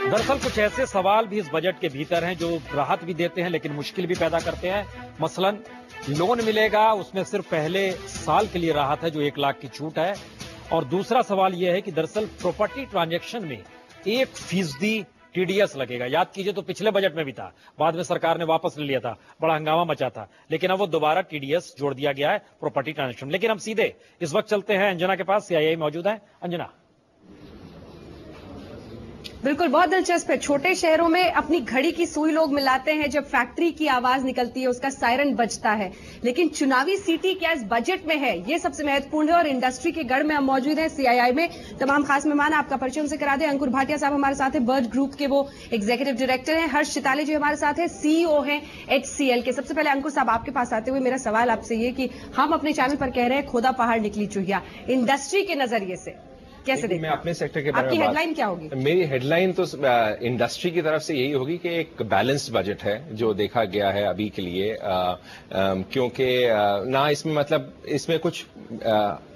दरअसल कुछ ऐसे सवाल भी इस बजट के भीतर हैं जो राहत भी देते हैं लेकिन मुश्किल भी पैदा करते हैं। मसलन लोन मिलेगा, उसमें सिर्फ पहले साल के लिए राहत है जो 1 लाख की छूट है। और दूसरा सवाल यह है कि दरअसल प्रॉपर्टी ट्रांजैक्शन में 1% टीडीएस लगेगा। याद कीजिए तो पिछले बजट में भी था, बाद में सरकार ने वापस ले लिया था, बड़ा हंगामा मचा था, लेकिन अब वो दोबारा टीडीएस जोड़ दिया गया है प्रॉपर्टी ट्रांजैक्शन। लेकिन हम सीधे इस वक्त चलते हैं अंजना के पास, सीआईआई मौजूद है। अंजना। बिल्कुल, बहुत दिलचस्प है। छोटे शहरों में अपनी घड़ी की सुई लोग मिलाते हैं जब फैक्ट्री की आवाज निकलती है, उसका सायरन बजता है, लेकिन चुनावी सीटी क्या इस बजट में है, ये सबसे महत्वपूर्ण है। और इंडस्ट्री के गढ़ में हम मौजूद हैं सीआईआई में। तमाम खास मेहमान, आपका परिचय उनसे करा दें। अंकुर भाटिया साहब हमारे साथ हैं, बर्ड ग्रुप के वो एग्जीक्यूटिव डायरेक्टर हैं। हर्ष चिताले जी हमारे साथ हैं, सीईओ हैं HCL के। सबसे पहले अंकुर साहब, आपके पास आते हुए मेरा सवाल आपसे ये कि हम अपने चैनल पर कह रहे हैं खोदा पहाड़ निकली चुहिया, इंडस्ट्री के नजरिए से कैसे देखते हैं? मैं अपने सेक्टर के बारे में आपकी हेडलाइन क्या होगी? मेरी हेडलाइन तो इंडस्ट्री की तरफ से यही होगी कि एक बैलेंस्ड बजट है जो देखा गया है अभी के लिए, क्योंकि ना इसमें मतलब इसमें कुछ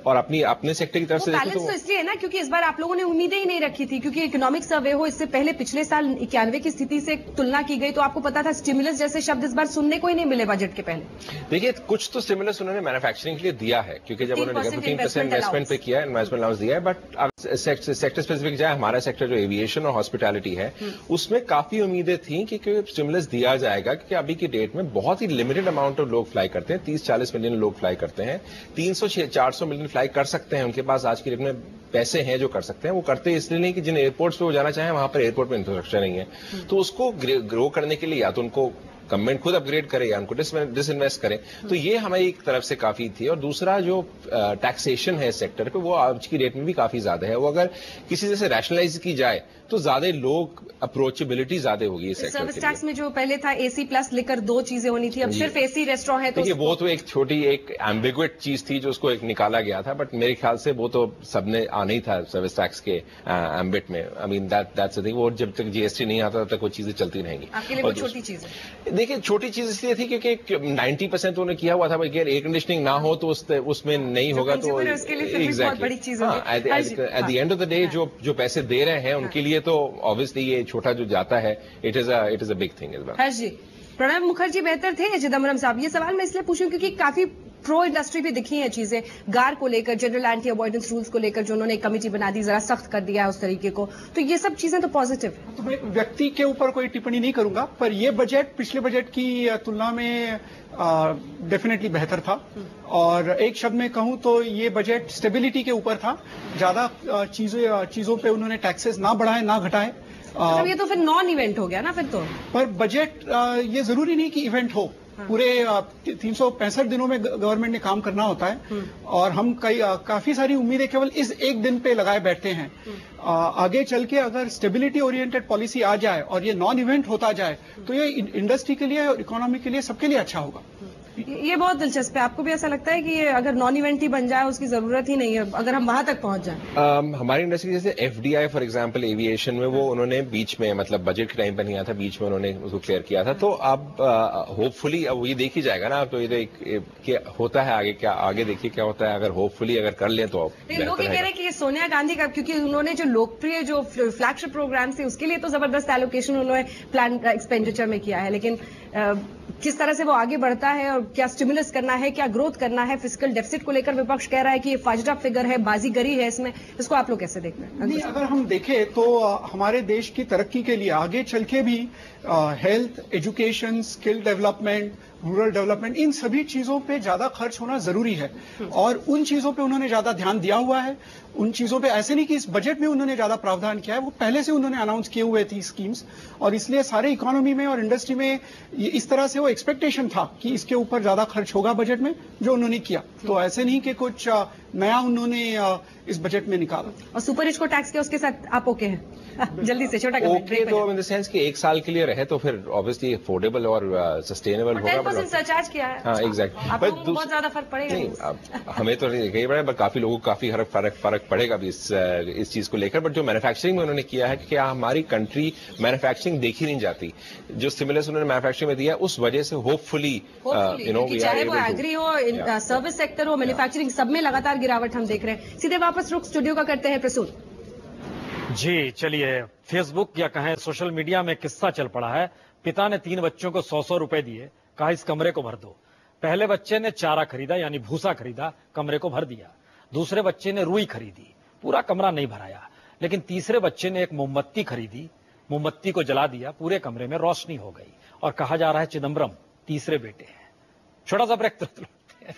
और अपने सेक्टर की तरफ से बैलेंस तो इसलिए है ना क्योंकि इस बार आप लोगों ने उम्मीदें ही नहीं रखी थी, क्योंकि इकोनॉमिक सर्वे हो इससे पहले पिछले साल 91 की स्थिति से तुलना की गई तो आपको पता था स्टिमुलस जैसे शब्द इस बार सुनने को ही नहीं मिले बजट के पहले। देखिए, कुछ तो स्टिमुलस उन्होंने मैन्युफैक्चरिंग के लिए दिया है, क्योंकि जब उन्होंने 15% इन्वेस्टमेंट पे किया, इन्वेस्टमेंट अलाउंस दिया है। बट सेक्टर स्पेसिफिक जाए, हमारा सेक्टर जो एविएशन और हॉस्पिटैलिटी है उसमें काफी उम्मीदें थी कि स्टिमुलस दिया जाएगा, क्योंकि अभी की डेट में बहुत ही लिमिटेड अमाउंट ऑफ लोग फ्लाई करते हैं। 30-40 मिलियन लोग फ्लाई करते हैं, 300-400 मिलियन फ्लाई कर सकते हैं। उनके पास आज की डेट में पैसे हैं जो कर सकते हैं। वो करते इसलिए नहीं कि जिन एयरपोर्ट्स पे वो जाना चाहें वहां पर एयरपोर्ट में इंफ्रास्ट्रक्चर नहीं है, तो उसको ग्रो करने के लिए या तो उनको गवर्नमेंट खुद अपग्रेड करे या उनको डिसइन्वेस्ट करे। तो ये हमारी एक तरफ से काफी थी। और दूसरा जो टैक्सेशन है सेक्टर पे, वो आज की डेट में भी काफी ज्यादा है। वो अगर किसी तरह से रैशनलाइज की जाए तो ज्यादा लोग अप्रोचेबिलिटी ज्यादा होगी इस सेक्टर सर्विस टैक्स में जो पहले था AC प्लस लेकर 2 चीजें होनी थी, अब सिर्फ AC रेस्टोरेंट है। तो देखिए, वो तो एक छोटी एक एम्बिगुएट चीज थी जो उसको एक निकाला गया था, बट मेरे ख्याल से वो तो सबने आना ही था सर्विस टैक्स के एम्बिट में। I mean that's the thing. वो जब तक GST नहीं आता तब तक वो चीजें चलती रहेंगी। आपके लिए वो छोटी चीज है? देखिए, छोटी चीज इसलिए थी क्योंकि 90% उन्होंने किया हुआ था भाई, एयर कंडीशनिंग ना हो तो उसमें नहीं होगा, तो बहुत बड़ी चीज है। At the end of the day जो पैसे दे रहे हैं उनके लिए तो ऑब्वियसली ये छोटा जो जाता है, it is a big thing इस बार। हर्ष जी, प्रणब मुखर्जी बेहतर थे या चिदम्बरम साहब? ये सवाल मैं इसलिए पूछूं क्योंकि काफी प्रो इंडस्ट्री भी दिखी हैं चीजें, गार को लेकर, जनरल एंटी अवॉइडेंस रूल्स को लेकर जो उन्होंने एक कमेटी बना दी, जरा सख्त कर दिया है उस तरीके को, तो ये सब चीजें तो पॉजिटिव है। तो मैं व्यक्ति के ऊपर कोई टिप्पणी नहीं करूंगा, पर ये बजट पिछले बजट की तुलना में डेफिनेटली बेहतर था। और एक शब्द में कहूं तो ये बजट स्टेबिलिटी के ऊपर था। ज्यादा चीजों पे उन्होंने टैक्सेस ना बढ़ाए ना घटाए। मतलब ये तो फिर नॉन इवेंट हो गया ना फिर तो। पर बजट ये जरूरी नहीं कि इवेंट हो। पूरे 365 दिनों में गवर्नमेंट ने काम करना होता है, और हम काफी सारी उम्मीदें केवल इस एक दिन पे लगाए बैठे हैं। आगे चल के अगर स्टेबिलिटी ओरिएंटेड पॉलिसी आ जाए और ये नॉन इवेंट होता जाए तो ये इंडस्ट्री के लिए और इकोनॉमी के लिए सबके लिए अच्छा होगा। ये बहुत दिलचस्प है। आपको भी ऐसा लगता है कि ये अगर नॉन इवेंट ही बन जाए उसकी जरूरत ही नहीं है अगर हम वहां तक पहुंच जाए? हमारी इंडस्ट्री जैसे FDI फॉर एग्जांपल एविएशन में, वो उन्होंने बीच में मतलब बजट के टाइम पर नहीं आया था, बीच में उन्होंने उसको क्लियर किया था। तो अब होपफुली अब ये देख ही जाएगा ना, तो ये क्या होता है आगे, क्या आगे देखिए क्या होता है। अगर होपफुली अगर कर ले तो लोग ये कह रहे हैं कि ये सोनिया गांधी का, क्योंकि उन्होंने जो लोकप्रिय जो फ्लैगशिप प्रोग्राम थे उसके लिए तो जबरदस्त एलोकेशन उन्होंने प्लान एक्सपेंडिचर में किया है, लेकिन किस तरह से वो आगे बढ़ता है और क्या स्टिमुलस करना है, क्या ग्रोथ करना है, फिस्कल डेफिसिट को लेकर विपक्ष कह रहा है कि ये फाजरा फिगर है, बाजीगरी है इसमें, इसको आप लोग कैसे देखते हैं? नहीं, अगर हम देखें तो हमारे देश की तरक्की के लिए आगे चल के भी health, education, skill development, rural development, इन सभी चीजों पे ज्यादा खर्च होना जरूरी है। और उन चीजों पे उन्होंने ज्यादा ध्यान दिया हुआ है। उन चीजों पे ऐसे नहीं कि इस बजट में उन्होंने ज्यादा प्रावधान किया है, वो पहले से उन्होंने अनाउंस किए हुए थी स्कीम्स, और इसलिए सारे इकोनॉमी में और इंडस्ट्री में इस तरह से वो एक्सपेक्टेशन था कि इसके ऊपर ज्यादा खर्च होगा बजट में, जो उन्होंने किया। तो ऐसे नहीं कि कुछ नया उन्होंने इस बजट में निकाला। और सुपर रिच को टैक्स किया उसके साथ आप ओके हैं? जल्दी से छोटा ओके, तो इन द सेंस कि एक साल के लिए रहे तो फिर ऑब्वियसली अफोर्डेबल और सस्टेनेबल होगा। 10% सरचार्ज किया है। हाँ, एग्जैक्टली। बहुत ज्यादा फर्क पड़ेगा नहीं, हमें तो नहीं पड़ेगा, पर काफी लोगों को काफी फर्क पड़ेगा भी इस चीज को लेकर। बट जो मैन्युफैक्चरिंग में उन्होंने किया है कि क्या हमारी कंट्री मैन्युफैक्चरिंग देखी नहीं जाती, जो स्टिमुलस उन्होंने मैन्युफैक्चरिंग में दिया उस वजह से होपफुली चाहे वो एग्री हो, सर्विस सेक्टर हो, मैन्युफैक्चरिंग, सब में लगातार गिरावट हम देख रहे हैं। सीधे वापस रुख स्टूडियो का करते हैं प्रसून। जी चलिए, फेसबुक या कहें सोशल मीडिया में किस्सा चल पड़ा है। पिता ने 3 बच्चों को 100-100 रुपए दिए, कहा इस कमरे को भर दो। पहले बच्चे ने चारा खरीदा यानी भूसा खरीदा, कमरे को भर दिया। दूसरे बच्चे ने रुई खरीदी, पूरा कमरा नहीं भराया। लेकिन तीसरे बच्चे ने एक मोमबत्ती खरीदी, मोमबत्ती को जला दिया, पूरे कमरे में रोशनी हो गई। और कहा जा रहा है चिदम्बरम तीसरे बेटे हैं। छोटा सा ब्रेक तुरंत लौटते हैं।